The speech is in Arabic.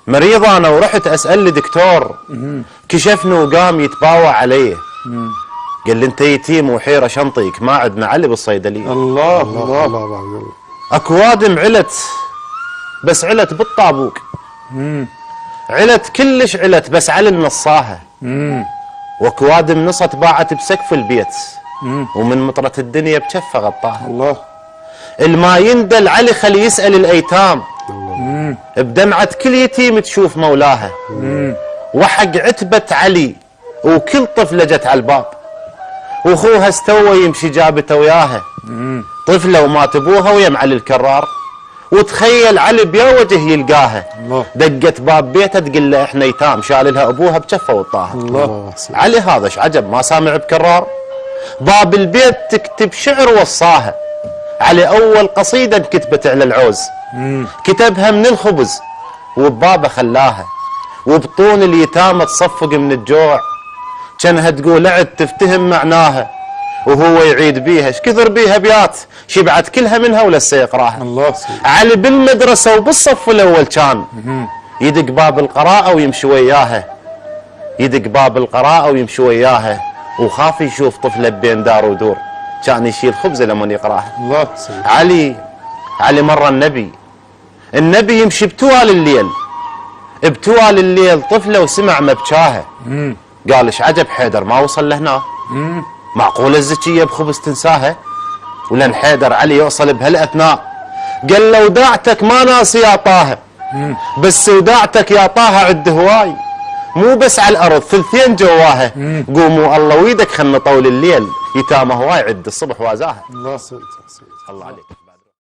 مريض انا ورحت اسال لدكتور كشفني وقام يتباوع علي. قال لي انت يتيم وحيره شنطيك ما عندنا علي بالصيدليه. الله الله الله. اكو وادم علت بس علت بالطابوق. علت كلش علت بس على النصاها. واكو وادم نصت باعت بسقف البيت. ومن مطرة الدنيا بكفه غطاها. الله. الما يندل علي خلي يسأل الايتام. بدمعة كل يتيم تشوف مولاها. وحق عتبة علي وكل طفلة جت على الباب. واخوها استوى يمشي جابته وياها. طفلة ومات ابوها ويم علي الكرار. وتخيل علي بيا وجه يلقاها. دقت باب بيته تقول له احنا يتام شال لها ابوها بكفه وطاها. الله. علي هذا ايش عجب ما سامع بكرار. باب البيت تكتب شعر وصاها. علي اول قصيده كتبت على العوز. كتبها من الخبز وببابه خلاها. وبطون اليتامى تصفق من الجوع. كانها تقول عد تفتهم معناها. وهو يعيد بيها ايش كثر بيها ابيات شبعت كلها منها ولسه يقراها. الله. علي بالمدرسه وبالصف الاول كان يدق باب القراءه ويمشي وياها. يدق باب القراءه ويمشي وياها. وخاف يشوف طفله بين دار ودور كان يشيل خبزه لما يقراها. الله. علي مره النبي يمشي بتوال الليل. بتوال الليل طفله وسمع مبكاها. قال ايش عجب حيدر ما وصل لهنا. معقوله الزكيه بخبز تنساها. ولن حيدر علي يوصل بهالاثناء قال له وداعتك ما ناسي يا طه. بس وداعتك يا طه عد هواي. مو بس على الارض ثلثين جواها. قوموا الله ويدك خلنا طول الليل يتامى هواي عد الصبح وازاها. الله. الله عليك.